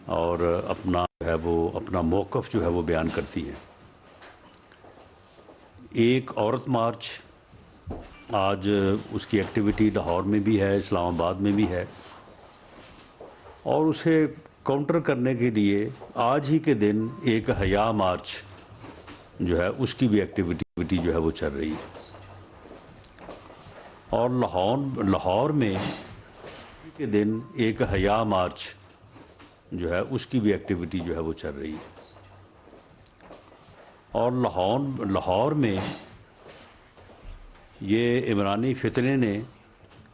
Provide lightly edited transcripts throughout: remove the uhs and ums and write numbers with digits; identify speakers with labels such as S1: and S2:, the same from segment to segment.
S1: اور اپنا جو ہے وہ اپنا موقف جو ہے وہ بیان کرتی ہیں۔ ایک عورت مارچ آج اس کی ایکٹیویٹی لاہور میں بھی ہے، اسلام آباد میں بھی ہے، اور اسے کاؤنٹر کرنے کے لیے آج ہی کے دن ایک حیا مارچ جو ہے اس کی بھی ایکٹیویٹی جو ہے وہ چل رہی ہے۔ اور لاہور میں کے دن ایک حیا مارچ جو ہے اس کی بھی ایکٹیویٹی جو ہے وہ چل رہی ہے۔ اور لاہور میں یہ عمرانی فتنے نے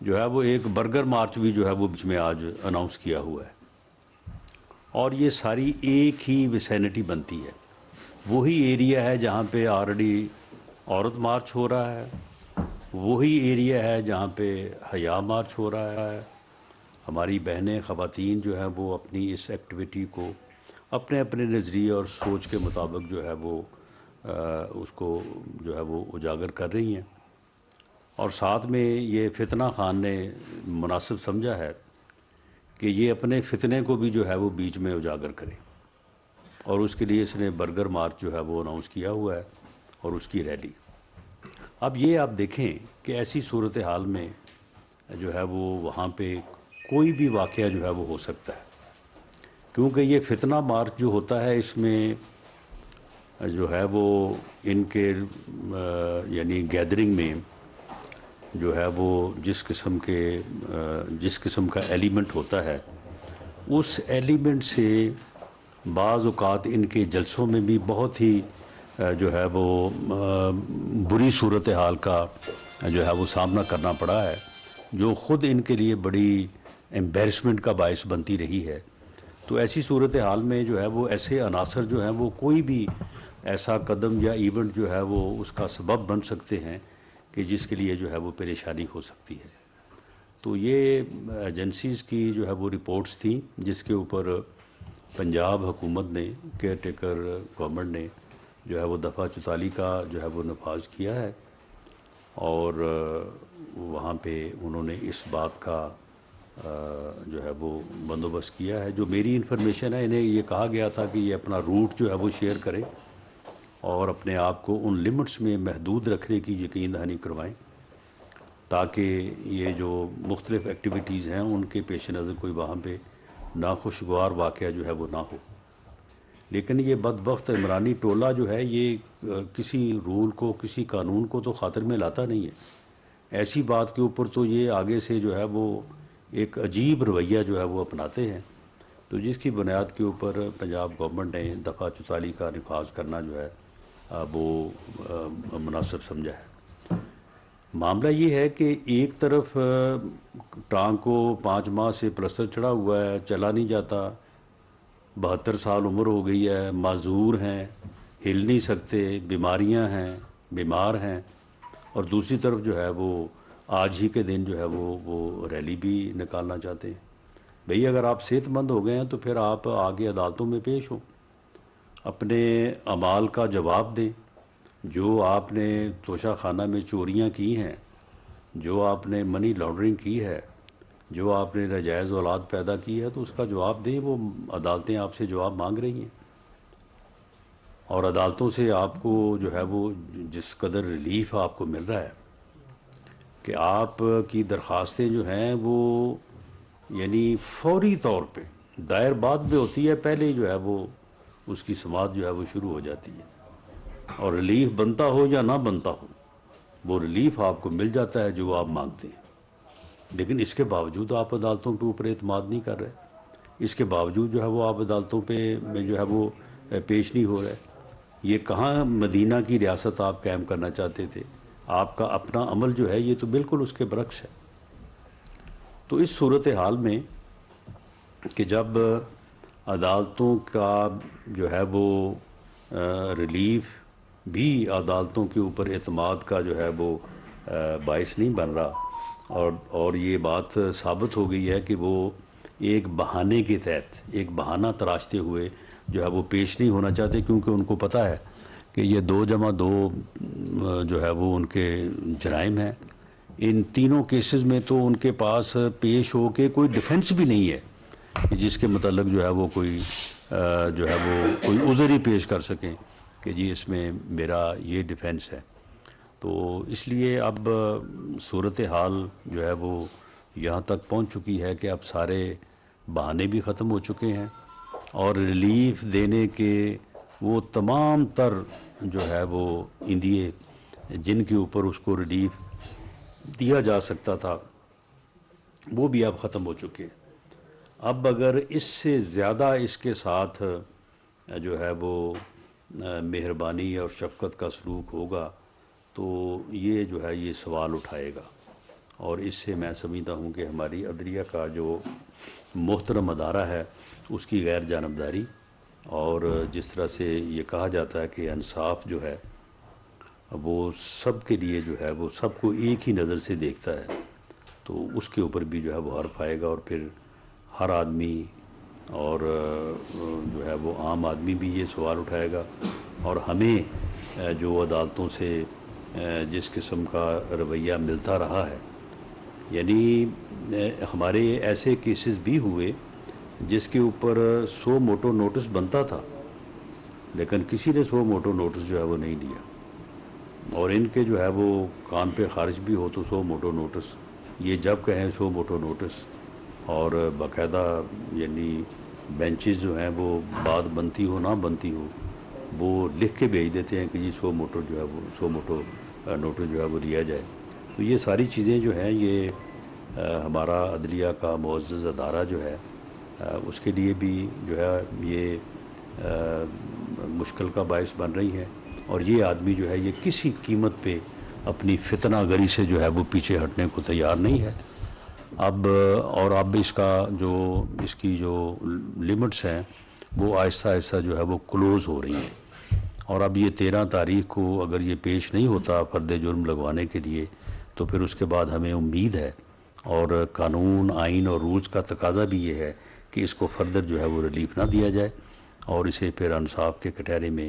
S1: جو ہے وہ ایک برگر مارچ بھی جو ہے وہ بیچ میں آج اناؤنس کیا ہوا ہے، اور یہ ساری ایک ہی ویسینٹی بنتی ہے، وہی ایریا ہے جہاں پہ آلریڈی عورت مارچ ہو رہا ہے، وہی ایریا ہے جہاں پہ حیا مارچ ہو رہا ہے۔ ہماری بہنیں خواتین جو ہیں وہ اپنی اس ایکٹیویٹی کو اپنے اپنے نظریے اور سوچ کے مطابق جو ہے وہ اس کو جو ہے وہ اجاگر کر رہی ہیں، اور ساتھ میں یہ فتنہ خان نے مناسب سمجھا ہے کہ یہ اپنے فتنے کو بھی جو ہے وہ بیچ میں اجاگر کرے، اور اس کے لیے اس نے برگر مارچ جو ہے وہ اناؤنس کیا ہوا ہے اور اس کی ریلی۔ اب یہ آپ دیکھیں کہ ایسی صورتحال میں جو ہے وہ وہاں پہ کوئی بھی واقعہ جو ہے وہ ہو سکتا ہے، کیونکہ یہ فتنہ مارچ جو ہوتا ہے اس میں جو ہے وہ ان کے یعنی گیدرنگ میں جو ہے وہ جس قسم کا ایلیمنٹ ہوتا ہے، اس ایلیمنٹ سے بعض اوقات ان کے جلسوں میں بھی بہت ہی جو ہے وہ بری صورتحال کا جو ہے وہ سامنا کرنا پڑا ہے، جو خود ان کے لیے بڑی ایمبیرسمنٹ کا باعث بنتی رہی ہے۔ تو ایسی صورتحال میں جو ہے وہ ایسے عناصر جو ہیں وہ کوئی بھی ایسا قدم یا ایونٹ جو ہے وہ اس کا سبب بن سکتے ہیں کہ جس کے لیے جو ہے وہ پریشانی ہو سکتی ہے۔ تو یہ ایجنسیز کی جو ہے وہ رپورٹس تھیں جس کے اوپر پنجاب حکومت نے، کیئر ٹیکر گورنمنٹ نے جو ہے وہ دفعہ 44 کا جو ہے وہ نفاذ کیا ہے، اور وہاں پہ انہوں نے اس بات کا جو ہے وہ بندوبست کیا ہے۔ جو میری انفارمیشن ہے، انہیں یہ کہا گیا تھا کہ یہ اپنا روٹ جو ہے وہ شیئر کریں اور اپنے آپ کو ان لمٹس میں محدود رکھنے کی یقین دہانی کروائیں، تاکہ یہ جو مختلف ایکٹیویٹیز ہیں ان کے پیش نظر کوئی وہاں پہ ناخوشگوار واقعہ جو ہے وہ نہ ہو۔ لیکن یہ بدبخت عمرانی ٹولہ جو ہے یہ کسی رول کو، کسی قانون کو تو خاطر میں لاتا نہیں ہے، ایسی بات کے اوپر تو یہ آگے سے جو ہے وہ ایک عجیب رویہ جو ہے وہ اپناتے ہیں، تو جس کی بنیاد کے اوپر پنجاب گورنمنٹ نے دفعہ 44 کا نفاذ کرنا جو ہے وہ مناسب سمجھا ہے۔ معاملہ یہ ہے کہ ایک طرف ٹانگ کو 5 ماہ سے پلسٹر چڑھا ہوا ہے، چلا نہیں جاتا، 72 سال عمر ہو گئی ہے، معذور ہیں، ہل نہیں سکتے، بیماریاں ہیں، بیمار ہیں، اور دوسری طرف جو ہے وہ آج ہی کے دن جو ہے وہ ریلی بھی نکالنا چاہتے ہیں۔ بھئی اگر آپ صحت مند ہو گئے ہیں تو پھر آپ آگے عدالتوں میں پیش ہوں، اپنے اعمال کا جواب دیں، جو آپ نے توشہ خانہ میں چوریاں کی ہیں، جو آپ نے منی لانڈرنگ کی ہے، جو آپ نے ناجائز اولاد پیدا کی ہے، تو اس کا جواب دیں۔ وہ عدالتیں آپ سے جواب مانگ رہی ہیں، اور عدالتوں سے آپ کو جو ہے وہ جس قدر ریلیف آپ کو مل رہا ہے کہ آپ کی درخواستیں جو ہیں وہ یعنی فوری طور پہ دائر بعد میں ہوتی ہے، پہلے جو ہے وہ اس کی سماعت جو ہے وہ شروع ہو جاتی ہے، اور ریلیف بنتا ہو یا نہ بنتا ہو وہ ریلیف آپ کو مل جاتا ہے جو آپ مانگتے ہیں۔ لیکن اس کے باوجود آپ عدالتوں کے اوپر اعتماد نہیں کر رہے، اس کے باوجود جو ہے وہ آپ عدالتوں پہ میں جو ہے وہ پیش نہیں ہو رہے۔ یہ کہاں مدینہ کی ریاست آپ قائم کرنا چاہتے تھے؟ آپ کا اپنا عمل جو ہے یہ تو بالکل اس کے برعکس ہے۔ تو اس صورتحال میں کہ جب عدالتوں کا جو ہے وہ ریلیف بھی عدالتوں کے اوپر اعتماد کا جو ہے وہ باعث نہیں بن رہا، اور یہ بات ثابت ہو گئی ہے کہ وہ ایک بہانے کے تحت ایک بہانہ تراشتے ہوئے جو ہے وہ پیش نہیں ہونا چاہتے، کیونکہ ان کو پتہ ہے کہ یہ 2+2 جو ہے وہ ان کے جرائم ہیں۔ ان تینوں کیسز میں تو ان کے پاس پیش ہو کے کوئی ڈیفنس بھی نہیں ہے کہ جس کے متعلق جو ہے وہ کوئی جو ہے وہ کوئی عذر ہی پیش کر سکیں کہ جی اس میں میرا یہ ڈیفینس ہے. تو اس لیے اب صورتحال جو ہے وہ یہاں تک پہنچ چکی ہے کہ اب سارے بہانے بھی ختم ہو چکے ہیں اور ریلیف دینے کے وہ تمام تر جو ہے وہ ایندھیے جن کے اوپر اس کو ریلیف دیا جا سکتا تھا وہ بھی اب ختم ہو چکے ہیں. اب اگر اس سے زیادہ اس کے ساتھ جو ہے وہ مہربانی اور شفقت کا سلوک ہوگا تو یہ جو ہے یہ سوال اٹھائے گا. اور اس سے میں سمجھتا ہوں کہ ہماری عدلیہ کا جو محترم ادارہ ہے اس کی غیر جانبداری، اور جس طرح سے یہ کہا جاتا ہے کہ انصاف جو ہے وہ سب کے لیے جو ہے وہ سب کو ایک ہی نظر سے دیکھتا ہے، تو اس کے اوپر بھی جو ہے وہ حرف آئے گا. اور پھر ہر آدمی اور جو ہے وہ عام آدمی بھی یہ سوال اٹھائے گا. اور ہمیں جو عدالتوں سے جس قسم کا رویہ ملتا رہا ہے، یعنی ہمارے ایسے کیسز بھی ہوئے جس کے اوپر 100 موٹو نوٹس بنتا تھا لیکن کسی نے 100 موٹو نوٹس جو ہے وہ نہیں لیا، اور ان کے جو ہے وہ کان پہ خارج بھی ہو تو 100 موٹو نوٹس، یہ جب کہیں 100 موٹو نوٹس، اور باقاعدہ یعنی بینچز جو ہیں وہ بات بنتی ہو نہ بنتی ہو وہ لکھ کے بھیج دیتے ہیں کہ جی 100 موٹو جو ہے وہ 100 موٹو نوٹس جو ہے وہ لیا جائے. تو یہ ساری چیزیں جو ہیں یہ ہمارا عدلیہ کا معزز ادارہ جو ہے اس کے لیے بھی جو ہے یہ مشکل کا باعث بن رہی ہے. اور یہ آدمی جو ہے یہ کسی قیمت پہ اپنی فتنہ گری سے جو ہے وہ پیچھے ہٹنے کو تیار نہیں ہے. اب اس کا جو اس کی جو لمٹس ہیں وہ آہستہ آہستہ جو ہے وہ کلوز ہو رہی ہیں. اور اب یہ 13 تاریخ کو اگر یہ پیش نہیں ہوتا فرد جرم لگوانے کے لیے تو پھر اس کے بعد ہمیں امید ہے، اور قانون آئین اور رولز کا تقاضا بھی یہ ہے کہ اس کو فردر جو ہے وہ ریلیف نہ دیا جائے اور اسے پھر انصاف کے کٹہرے میں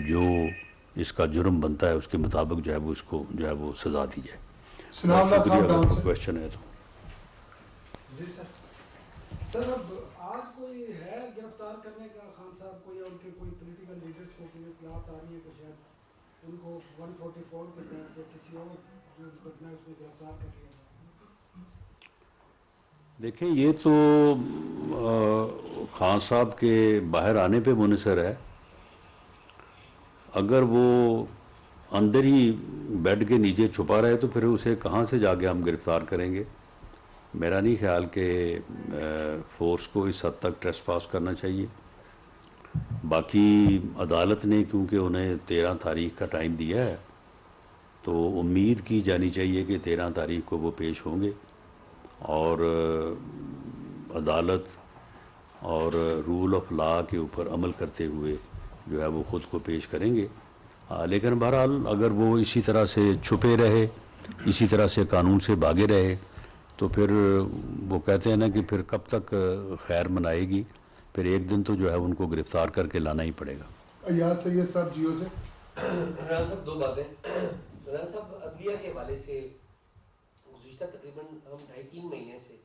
S1: جو اس کا جرم بنتا ہے اس کے مطابق جو ہے وہ اس کو جو ہے وہ سزا دی جائے. شکریہ. اگر کوئی کویشچن ہے تو.
S2: جی سر اب آج کوئی ہے گرفتار کرنے کا خان صاحب کو، یا ان کے کوئی پولیٹیکل لیڈرز کو کوئی اطلاعات آ رہی ہے کہ شاید ان کو 144 کے تحت یا کسی اور جو مقدمہ ہے اس میں گرفتار کر لیا جائے؟
S1: دیکھیں یہ تو خان صاحب کے باہر آنے پہ منحصر ہے. اگر وہ اندر ہی بیڈ کے نیچے چھپا رہے تو پھر اسے کہاں سے جا کے ہم گرفتار کریں گے. میرا نہیں خیال کہ فورس کو اس حد تک ٹریسپاس کرنا چاہیے. باقی عدالت نے کیونکہ انہیں 13 تاریخ کا ٹائم دیا ہے تو امید کی جانی چاہیے کہ 13 تاریخ کو وہ پیش ہوں گے اور عدالت اور رول آف لا کے اوپر عمل کرتے ہوئے جو ہے وہ خود کو پیش کریں گے. لیکن بہرحال اگر وہ اسی طرح سے چھپے رہے، اسی طرح سے قانون سے بھاگے رہے تو پھر وہ کہتے ہیں نا کہ پھر کب تک خیر منائے گی، پھر ایک دن تو جو ہے ان کو گرفتار کر کے لانا ہی پڑے گا.
S3: ایاز سید صاحب جیو سے.
S4: عمران صاحب 2 باتیں. عمران صاحب عدلیہ کے حوالے سے گزشتہ تقریباً ہم 2.5-3 مہینے سے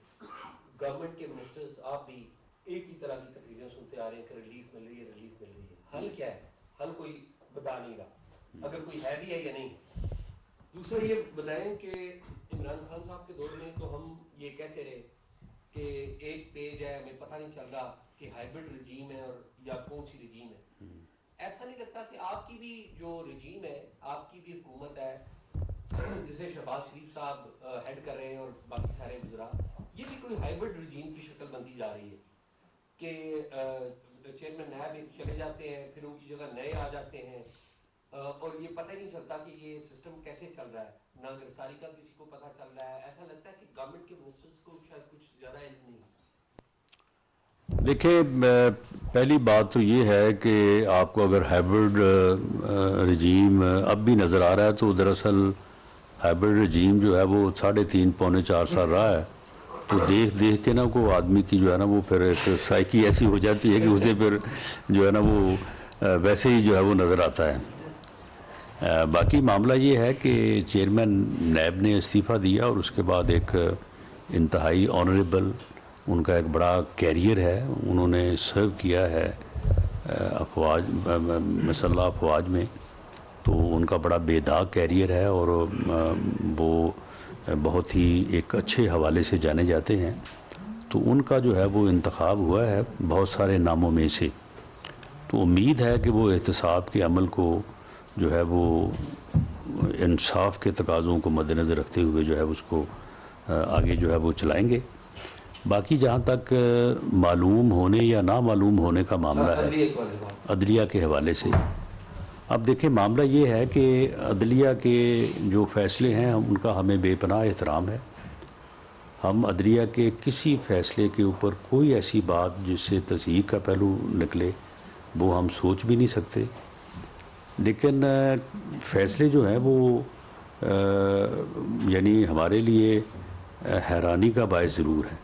S4: گورنمنٹ کے منسٹرز آپ بھی ایک ہی طرح کی تقریریں سنتے آ رہے ہیں کہ ریلیف مل رہی ہے، ریلیف مل رہی ہے. حل کیا ہے؟ حل کوئی بتا نہیں رہا، اگر کوئی ہے بھی ہے یا نہیں. دوسرا یہ بتائیں کہ عمران خان صاحب کے دور میں تو ہم یہ کہتے رہے کہ ایک پیج ہے، ہمیں پتہ نہیں چل رہا کہ ہائبرڈ رجیم ہے اور یا کون سی رجیم ہے. ایسا نہیں لگتا کہ آپ کی بھی جو رجیم ہے، آپ کی بھی حکومت ہے جسے شہباز شریف صاحب ہیڈ کر رہے ہیں اور باقی سارے وزراء، یہ بھی کوئی ہائبرڈ رجیم کی شکل بنتی جا رہی ہے کہ چیئرمین نائب چلے جاتے ہیں پھر ان کی جگہ نئے آ جاتے ہیں اور یہ پتہ ہی نہیں چلتا کہ یہ سسٹم کیسے چل رہا ہے، نہ گرفتاری کا کسی کو پتہ چل رہا ہے. ایسا لگتا ہے کہ گورنمنٹ کے منسٹرز کو شاید کچھ زیادہ علم نہیں.
S1: دیکھیں پہلی بات تو یہ ہے کہ آپ کو اگر ہائبرڈ رجیم اب بھی نظر آ رہا ہے تو دراصل ہائبرڈ رجیم جو ہے وہ 3.5-4 سال رہا ہے. تو دیکھ کے نا کو آدمی کی جو ہے نا وہ پھر ایک سائیکی ایسی ہو جاتی ہے کہ اسے پھر جو ہے نا وہ ویسے ہی جو ہے وہ نظر آتا ہے. باقی معاملہ یہ ہے کہ چیئرمین نیب نے استعفیٰ دیا اور اس کے بعد ایک انتہائی آنریبل ان کا ایک بڑا کیریئر ہے، انہوں نے سرو کیا ہے افواج مسلح افواج میں، تو ان کا بڑا بے داغ کیریئر ہے اور وہ بہت ہی ایک اچھے حوالے سے جانے جاتے ہیں. تو ان کا جو ہے وہ انتخاب ہوا ہے بہت سارے ناموں میں سے. تو امید ہے کہ وہ احتساب کے عمل کو جو ہے وہ انصاف کے تقاضوں کو مد نظر رکھتے ہوئے جو ہے اس کو آگے جو ہے وہ چلائیں گے. باقی جہاں تک معلوم ہونے یا نہ معلوم ہونے کا معاملہ ہے عدلیہ کے حوالے سے، اب دیکھیں معاملہ یہ ہے کہ عدلیہ کے جو فیصلے ہیں ان کا ہمیں بے پناہ احترام ہے. ہم عدلیہ کے کسی فیصلے کے اوپر کوئی ایسی بات جس سے تصحیح کا پہلو نکلے وہ ہم سوچ بھی نہیں سکتے. لیکن فیصلے جو ہیں وہ یعنی ہمارے لیے حیرانی کا باعث ضرور ہے.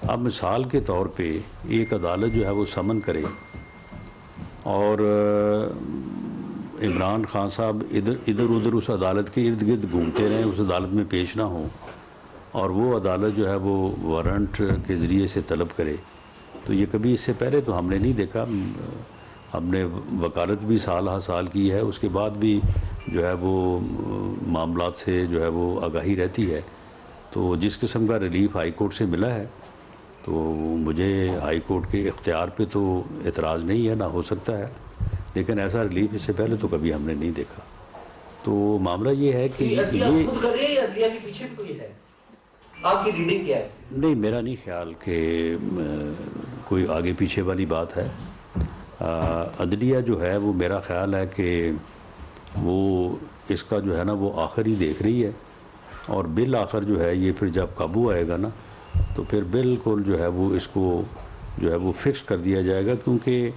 S1: اب مثال کے طور پہ ایک عدالت جو ہے وہ سمن کرے اور عمران خان صاحب ادھر ادھر اس عدالت کے ارد گرد گھومتے رہیں، اس عدالت میں پیش نہ ہوں، اور وہ عدالت جو ہے وہ وارنٹ کے ذریعے سے طلب کرے. تو یہ کبھی اس سے پہلے تو ہم نے نہیں دیکھا. ہم نے وکالت بھی سال ہر سال کی ہے، اس کے بعد بھی جو ہے وہ معاملات سے جو ہے وہ آگاہی رہتی ہے. تو جس قسم کا ریلیف ہائی کورٹ سے ملا ہے تو مجھے ہائی کورٹ کے اختیار پہ تو اعتراض نہیں ہے، نہ ہو سکتا ہے، لیکن ایسا ریلیف اس سے پہلے تو کبھی ہم نے نہیں دیکھا. تو معاملہ یہ ہے کہ یہ
S4: خود کر رہے ہیں یا عدلیہ کے پیچھے بھی کوئی ہے؟ آپ کی ریڈنگ کیا ہے؟
S1: نہیں، میرا نہیں خیال کہ کوئی آگے پیچھے والی بات ہے. عدلیہ جو ہے وہ میرا خیال ہے کہ وہ اس کا جو ہے نا وہ آخر ہی دیکھ رہی ہے، اور بالآخر جو ہے یہ پھر جب قابو آئے گا نا تو پھر بالکل جو ہے وہ اس کو جو ہے وہ فکس کر دیا جائے گا. کیونکہ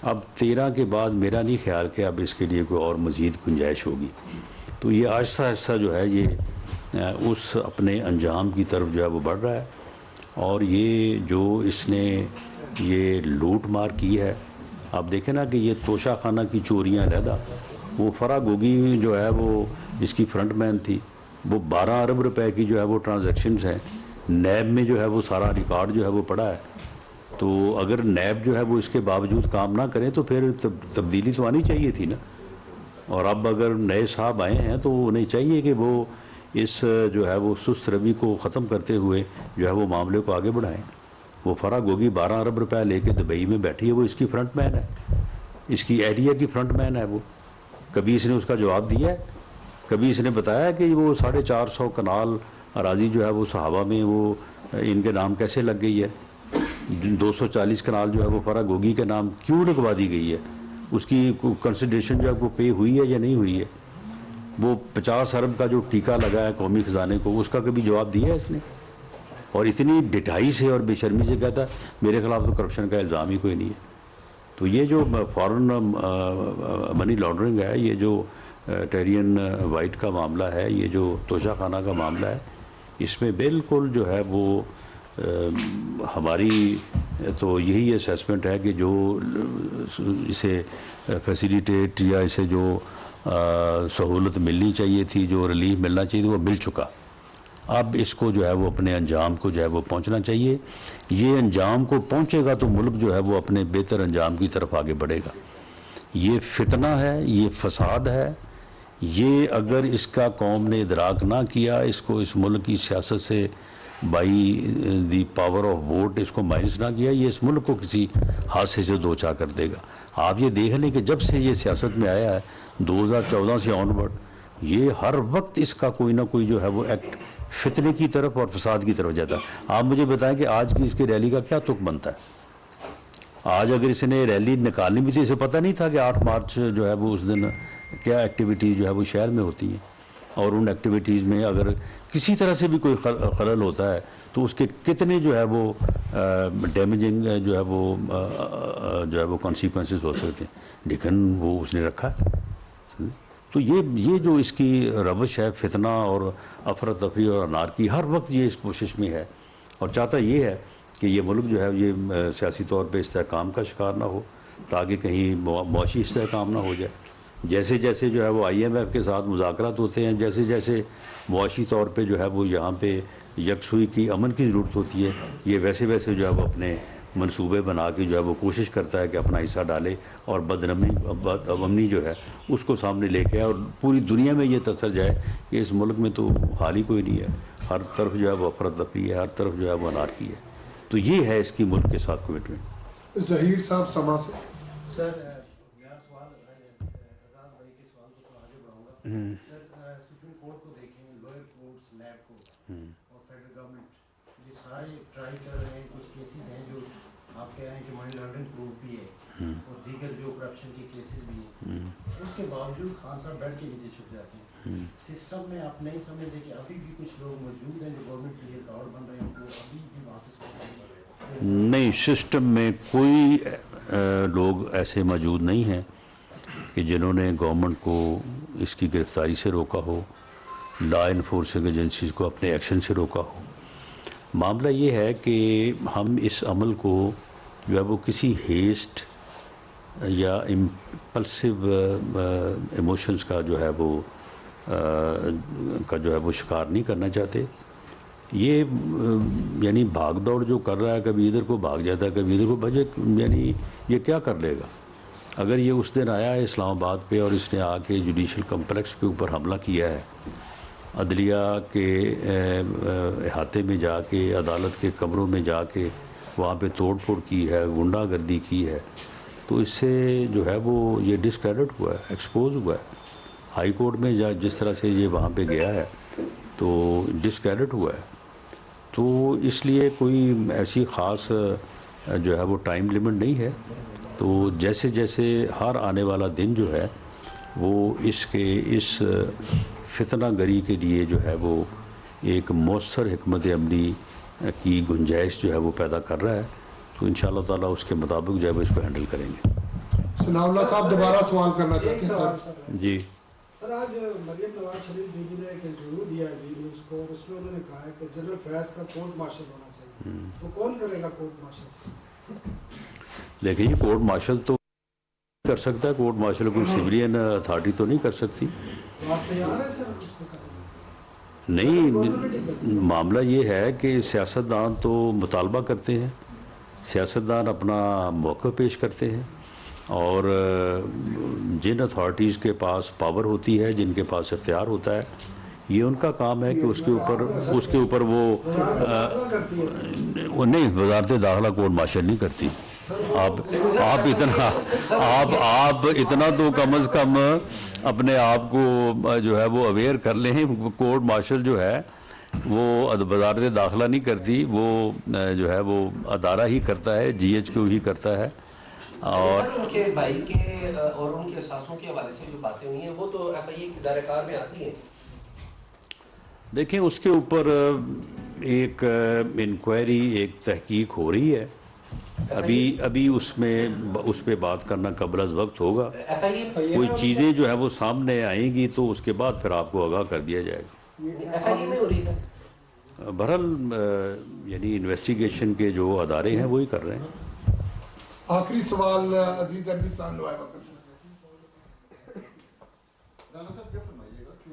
S1: اب 13 کے بعد میرا نہیں خیال کہ اب اس کے لیے کوئی اور مزید گنجائش ہوگی. تو یہ آہستہ آہستہ جو ہے یہ اس اپنے انجام کی طرف جو ہے وہ بڑھ رہا ہے. اور یہ جو اس نے یہ لوٹ مار کی ہے، آپ دیکھیں نا کہ یہ توشہ خانہ کی چوریاں علیحدہ، وہ فرا گوگی جو ہے وہ اس کی فرنٹ مین تھی، وہ 12 ارب روپے کی جو ہے وہ ٹرانزیکشنز ہیں. نیب میں جو ہے وہ سارا ریکارڈ جو ہے وہ پڑا ہے. تو اگر نیب جو ہے وہ اس کے باوجود کام نہ کریں تو پھر تبدیلی تو آنی چاہیے تھی نا. اور اب اگر نئے صاحب آئے ہیں تو انہیں چاہیے کہ وہ اس جو ہے وہ سست روی کو ختم کرتے ہوئے جو ہے وہ معاملے کو آگے بڑھائیں. وہ فرا گوگی 12 ارب روپے لے کے دبئی میں بیٹھی ہے، وہ اس کی فرنٹ مین ہے، اس کی ایریا کی فرنٹ مین ہے. وہ کبھی اس نے اس کا جواب دیا ہے؟ کبھی اس نے بتایا کہ وہ 450 کنال اراضی جو ہے وہ صحابہ میں وہ ان کے نام کیسے لگ گئی ہے؟ 240 کنال جو ہے وہ فرا گوگی کے نام کیوں لگوا دی گئی ہے؟ اس کی کنسیڈریشن جو ہے وہ پے ہوئی ہے یا نہیں ہوئی ہے؟ وہ 50 ارب کا جو ٹیکہ لگا ہے قومی خزانے کو، اس کا کبھی جواب دیا ہے اس نے؟ اور اتنی ڈٹائی سے اور بے شرمی سے کہتا ہے میرے خلاف تو کرپشن کا الزام ہی کوئی نہیں ہے. تو یہ جو فارن منی لانڈرنگ ہے، یہ جو ٹیرین وائٹ کا معاملہ ہے، یہ جو توشہ خانہ کا معاملہ ہے، اس میں بالکل جو ہے وہ ہماری تو یہی اسیسمنٹ ہے کہ جو اسے فیسیلیٹیٹ یا اسے جو سہولت ملنی چاہیے تھی، جو ریلیف ملنا چاہیے تھی، وہ مل چکا. اب اس کو جو ہے وہ اپنے انجام کو جو ہے وہ پہنچنا چاہیے. یہ انجام کو پہنچے گا تو ملک جو ہے وہ اپنے بہتر انجام کی طرف آگے بڑھے گا. یہ فتنہ ہے، یہ فساد ہے، یہ اگر اس کا قوم نے ادراک نہ کیا، اس کو اس ملک کی سیاست سے by the power of vote اس کو مائنس نہ کیا، یہ اس ملک کو کسی حادثے سے دوچار کر دے گا. آپ یہ دیکھ لیں کہ جب سے یہ سیاست میں آیا ہے 2014 سے آن ورڈ، یہ ہر وقت اس کا کوئی نہ کوئی جو ہے وہ ایکٹ فتنے کی طرف اور فساد کی طرف جاتا ہے. آپ مجھے بتائیں کہ آج کی اس کی ریلی کا کیا تک بنتا ہے؟ آج اگر اس نے ریلی نکالنی بھی تھی، اسے پتہ نہیں تھا کہ 8 مارچ جو ہے وہ اس دن کیا ایکٹیویٹیز جو ہے وہ شہر میں ہوتی ہیں، اور ان ایکٹیویٹیز میں اگر کسی طرح سے بھی کوئی خلل ہوتا ہے تو اس کے کتنے جو ہے وہ ڈیمیجنگ جو ہے وہ کانسیکوینسز ہو سکتے ہیں. لیکن وہ اس نے رکھا. تو یہ جو اس کی روش ہے فتنہ اور افراتفری اور انارکی، ہر وقت یہ اس کوشش میں ہے اور چاہتا یہ ہے کہ یہ ملک جو ہے یہ سیاسی طور پہ استحکام کا شکار نہ ہو، تاکہ کہیں معاشی استحکام نہ ہو جائے. جیسے جیسے جو ہے وہ IMF کے ساتھ مذاکرات ہوتے ہیں، جیسے جیسے معاشی طور پہ جو ہے وہ یہاں پہ یکسوئی کی امن کی ضرورت ہوتی ہے، یہ ویسے ویسے جو ہے وہ اپنے منصوبے بنا کے جو ہے وہ کوشش کرتا ہے کہ اپنا حصہ ڈالے اور بدامنی جو ہے اس کو سامنے لے کے آئے اور پوری دنیا میں یہ تاثر جائے کہ اس ملک میں تو حال ہی کوئی نہیں ہے، ہر طرف جو ہے وہ افراتفری ہے، ہر طرف جو ہے وہ انارکی ہے. تو یہ ہے اس کی ملک کے ساتھ کمٹمنٹ.
S3: ظہیر صاحب سما سے.
S5: سر میرا سوال اعزاز بھائی کے سوال کو آگے بڑھاؤں گا. سر سپریم کورٹ کو دیکھیں، لوئر کورٹس، نیب کو اور فیڈرل گورنمنٹ یہ سارے ٹرائی کر رہے ہیں. کچھ کیسز ہیں جو آپ کہہ رہے ہیں کہ منی لانڈرنگ پروف بھی ہے اور دیگر جو کرپشن کے کیسز بھی ہیں. اس کے باوجود خان صاحب بیڈ کے نیچے چھپ جاتے ہیں. سسٹم میں آپ نہیں سمجھتے کہ ابھی بھی کچھ لوگ موجود ہیں جو گورنمنٹ کے لیے کاوڑ بن رہے ہیں، ان کو ابھی بھی وہاں سے سپورٹ کر رہے ہیں؟
S1: نہیں، سسٹم میں کوئی لوگ ایسے موجود نہیں ہیں کہ جنہوں نے گورنمنٹ کو اس کی گرفتاری سے روکا ہو، لا انفورسنگ ایجنسیز کو اپنے ایکشن سے روکا ہو. معاملہ یہ ہے کہ ہم اس عمل کو جو ہے وہ کسی ہیسٹ یا امپلسو ایموشنز کا جو ہے وہ شکار نہیں کرنا چاہتے. یہ یعنی بھاگ دوڑ جو کر رہا ہے، کبھی ادھر کو بھاگ جاتا ہے، کبھی ادھر کو بھجے، یعنی یہ کیا کر لے گا؟ اگر یہ اس دن آیا ہے اسلام آباد پہ اور اس نے آ کے جوڈیشل کمپلیکس کے اوپر حملہ کیا ہے، عدلیہ کے احاطے میں جا کے، عدالت کے کمروں میں جا کے وہاں پہ توڑ پھوڑ کی ہے، غنڈہ گردی کی ہے، تو اس سے جو ہے وہ یہ ڈسکریڈٹ ہوا ہے، ایکسپوز ہوا ہے. ہائی کورٹ میں جس طرح سے یہ وہاں پہ گیا ہے تو ڈسکریڈٹ ہوا ہے. تو اس لیے کوئی ایسی خاص جو ہے وہ ٹائم لیمٹ نہیں ہے. تو جیسے جیسے ہر آنے والا دن جو ہے وہ اس فتنہ گری کے لیے جو ہے وہ ایک مؤثر حکمت عملی کی گنجائش جو ہے وہ پیدا کر رہا ہے. تو انشاءاللہ تعالیٰ اس کے مطابق جو ہے وہ اس کو ہینڈل کریں گے.
S3: ثناء اللہ صاحب دوبارہ سوال کرنا چاہتے
S2: ایک
S3: ہیں
S2: سوال
S3: سر.
S2: سر.
S1: جی
S2: سر آج مریم نواز شریف بی بی نے ایک انٹرویو دیا ہے وی نیوز کو، اور اس میں انہوں نے کہا ہے کہ جنرل فیض کا کورٹ مارشل ہونا چاہیے. تو کون کرے گا کورٹ مارشل؟
S1: دیکھیں یہ کورٹ مارشل تو کر سکتا ہے، کورٹ مارشل کوئی سویلین اتھارٹی تو نہیں کر سکتی.
S2: تو آپ تیار ہیں سر اس پہ کرنے؟
S1: نہیں، معاملہ یہ ہے کہ سیاستدان تو مطالبہ کرتے ہیں، سیاستدان اپنا موقع پیش کرتے ہیں، اور جن اتھارٹیز کے پاس پاور ہوتی ہے، جن کے پاس اختیار ہوتا ہے، یہ ان کا کام ہے کہ اس کے اوپر وہ نہیں، وزارت داخلہ کورٹ مارشل نہیں کرتی. آپ اتنا تو کم از کم اپنے آپ کو جو ہے وہ اویئر کر لیں. کورٹ مارشل جو ہے وہ وزارت داخلہ نہیں کرتی، وہ جو ہے وہ ادارہ ہی کرتا ہے، جی ایچ کیو ہی کرتا ہے. اور
S4: ان کے بھائی کے اور ان کے ساسوں کے حوالے سے جو باتیں ہوئی ہیں وہ تو ایف آئی اے کی دائرہ کار میں آتی ہیں.
S1: دیکھیں اس کے اوپر ایک انکوائری، ایک تحقیق ہو رہی ہے. ابھی اس پہ بات کرنا قبل از وقت ہوگا. کوئی چیزیں جو ہے وہ سامنے آئیں گی تو اس کے بعد پھر آپ کو آگاہ کر دیا جائے گا.
S4: ایف آئی اے میں ہو رہی ہے.
S1: بہرحال یعنی انویسٹیگیشن کے جو ادارے ہیں وہی کر رہے ہیں.
S3: آخری سوال عزیز احمدی صاحب لوائے وقت سے.
S6: رانا صاحب کیا فرمائیے گا کہ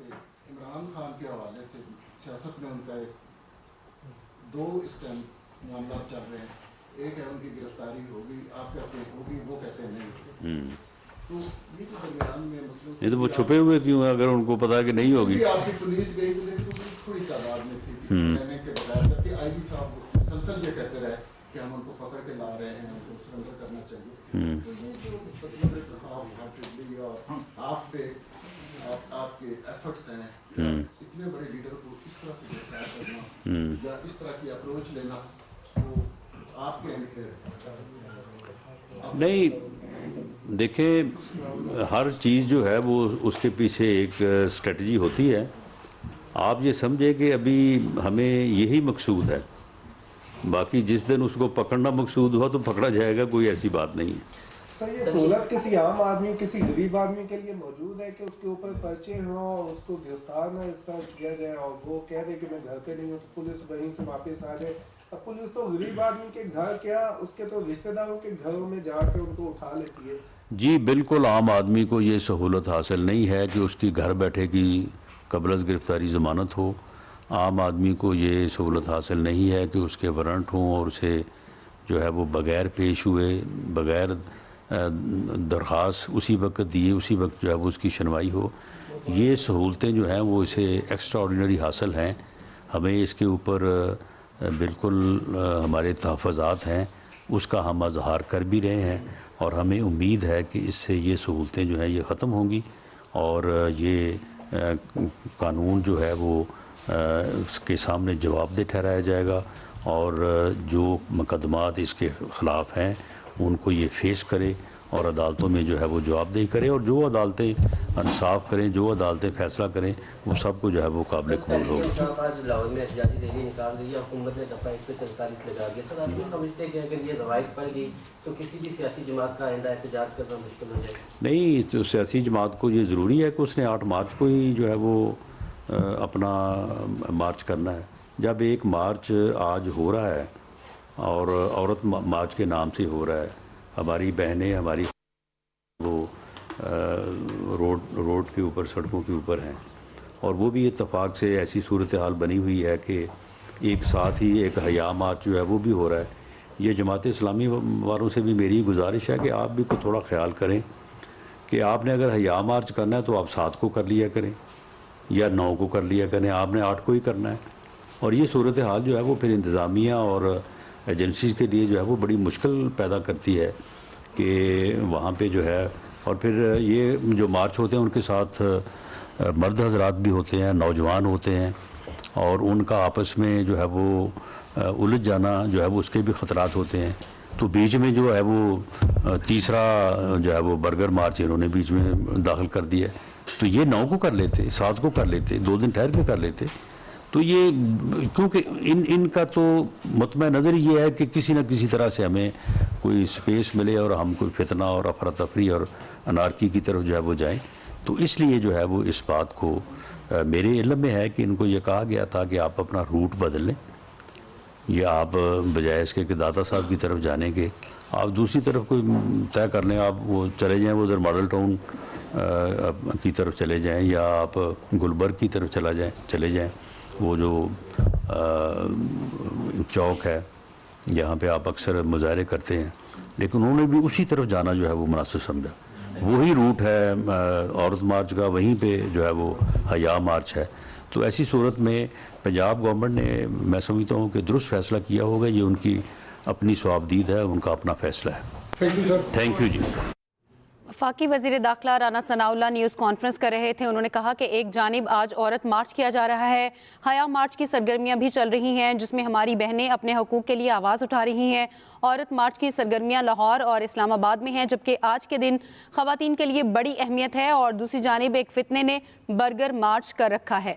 S6: عمران خان کے حوالے سے سیاست میں ان کا دو اس ٹائم معاملات چل رہے ہیں. ایک ہے ان کی گرفتاری ہوگی، آپ کہتے ہیں ہوگی، وہ کہتے ہیں نہیں. تو یہ جو درمیان میں مسئلہ
S1: نہیں تو وہ چھپے ہوئے کیوں ہیں اگر ان کو پتا کہ نہیں ہوگی؟
S6: آپ کی پولیس گئی تو لیکن تھوڑی تعداد میں تھی کسی کہنے کے بغیر، جبکہ آئی جی صاحب مسلسل یہ کہتے رہے کہ ہم ان کو پکڑ کے لا رہے ہیں، ان کو سرنڈر کرنا چاہیے. تو یہ جو مطلب اور آپ پہ آپ کے ایفرٹس ہیں اتنے بڑے لیڈر کو اس طرح سے گرفتار کرنا یا اس طرح کی اپروچ لینا، وہ آپ کے
S1: نہیں، دیکھیں ہر چیز جو ہے وہ اس کے پیچھے ایک اسٹریٹجی ہوتی ہے. آپ یہ سمجھے کہ ابھی ہمیں یہی مقصود ہے، باقی جس دن اس کو پکڑنا مقصود ہوا تو پکڑا جائے گا، کوئی ایسی بات نہیں ہے.
S7: سر یہ سہولت کسی عام آدمی، کسی غریب آدمی کے لیے موجود ہے کہ اس کے اوپر پرچے ہوں اور اس کو گرفتار نہ اس طرح کیا جائے اور وہ کہہ دے کہ میں گھر پہ نہیں ہوں تو پولیس وہیں سے واپس آ جائے؟ اب پولیس تو غریب آدمی کے گھر کیا، اس کے تو رشتہ داروں کے گھروں میں جا کے ان کو اٹھا لیتی ہے.
S1: جی بالکل، عام آدمی کو یہ سہولت حاصل نہیں ہے کہ اس کی گھر بیٹھے کی قبل از گرفتاری ضمانت ہو. عام آدمی کو یہ سہولت حاصل نہیں ہے کہ اس کے وارنٹ ہوں اور اسے جو ہے وہ بغیر پیش ہوئے، بغیر درخواست اسی وقت دیے اسی وقت جو ہے وہ اس کی شنوائی ہو. یہ سہولتیں جو ہیں وہ اسے ایکسٹرا آرڈینری حاصل ہیں. ہمیں اس کے اوپر بالکل ہمارے تحفظات ہیں، اس کا ہم اظہار کر بھی رہے ہیں، اور ہمیں امید ہے کہ اس سے یہ سہولتیں جو ہیں یہ ختم ہوں گی، اور یہ قانون جو ہے وہ اس کے سامنے جواب دہ ٹھہرایا جائے گا، اور جو مقدمات اس کے خلاف ہیں ان کو یہ فیس کرے اور عدالتوں میں جو ہے وہ جواب دہی کرے، اور جو عدالتیں انصاف کریں، جو عدالتیں فیصلہ کریں، وہ سب کو جو ہے وہ قابل قبول ہوگی.
S4: لاہور میں احتجاجی ریلی نکال رہی ہے، حکومت نے دفعہ 144 لگا دیا. سر آپ یہ سمجھتے ہیں کہ اگر یہ روایت پڑ گئی تو کسی بھی سیاسی جماعت کا آئندہ احتجاج کرنا مشکل ہو جائے؟
S1: نہیں، تو سیاسی جماعت کو یہ ضروری ہے کہ اس نے 8 مارچ کو ہی جو ہے وہ اپنا مارچ کرنا ہے. جب ایک مارچ آج ہو رہا ہے اور عورت مارچ کے نام سے ہو رہا ہے، ہماری بہنیں ہماری وہ روڈ کے اوپر، سڑکوں کے اوپر ہیں، اور وہ بھی اتفاق سے ایسی صورتحال بنی ہوئی ہے کہ ایک ساتھ ہی ایک حیا مارچ جو ہے وہ بھی ہو رہا ہے. یہ جماعت اسلامی والوں سے بھی میری گزارش ہے کہ آپ بھی کو تھوڑا خیال کریں کہ آپ نے اگر حیا مارچ کرنا ہے تو آپ 7 کو کر لیا کریں یا 9 کو کر لیا کریں، آپ نے 8 کو ہی کرنا ہے. اور یہ صورتحال جو ہے وہ پھر انتظامیہ اور ایجنسیز کے لیے جو ہے وہ بڑی مشکل پیدا کرتی ہے کہ وہاں پہ جو ہے، اور پھر یہ جو مارچ ہوتے ہیں ان کے ساتھ مرد حضرات بھی ہوتے ہیں، نوجوان ہوتے ہیں، اور ان کا آپس میں جو ہے وہ الجھ جانا جو ہے وہ اس کے بھی خطرات ہوتے ہیں. تو بیچ میں جو ہے وہ تیسرا جو ہے وہ برگر مارچ انہوں نے بیچ میں داخل کر دیا ہے. تو یہ 9 کو کر لیتے، 7 کو کر لیتے، 2 دن ٹھہر کے کر لیتے. تو یہ کیونکہ ان کا تو مطمع نظر یہ ہے کہ کسی نہ کسی طرح سے ہمیں کوئی سپیس ملے اور ہم کوئی فتنہ اور افراتفری اور انارکی کی طرف جو ہے وہ جائیں. تو اس لیے جو ہے وہ اس بات کو میرے علم میں ہے کہ ان کو یہ کہا گیا تھا کہ آپ اپنا روٹ بدل لیں، یا آپ بجائے اس کے کہ داتا صاحب کی طرف جانے کے آپ دوسری طرف کوئی طے کر لیں، آپ وہ چلے جائیں، وہ ادھر ماڈل ٹاؤن کی طرف چلے جائیں، یا آپ گلبرگ کی طرف چلے جائیں، وہ جو چوک ہے یہاں پہ آپ اکثر مظاہرے کرتے ہیں. لیکن انہوں نے بھی اسی طرف جانا جو ہے وہ مناسب سمجھا. وہی روٹ ہے عورت مارچ کا، وہیں پہ جو ہے وہ حیا مارچ ہے. تو ایسی صورت میں پنجاب گورنمنٹ نے، میں سمجھتا ہوں کہ درست فیصلہ کیا ہوگا. یہ ان کی اپنی صوابدید ہے، ان کا اپنا فیصلہ ہے.
S3: Thank you sir.
S1: Thank you جی.
S8: وفاقی وزیر داخلہ Rana Sanaullah news conference کر رہے تھے. انہوں نے کہا کہ ایک جانب آج عورت مارچ کیا جا رہا ہے، حیا مارچ کی سرگرمیاں بھی چل رہی ہیں جس میں ہماری بہنیں اپنے حقوق کے لیے آواز اٹھا رہی ہیں. عورت مارچ کی سرگرمیاں لاہور اور اسلام آباد میں ہیں، جبکہ آج کے دن خواتین کے لیے بڑی اہمیت ہے، اور دوسری جانب ایک فتنے نے برگر مارچ کر رکھا ہے.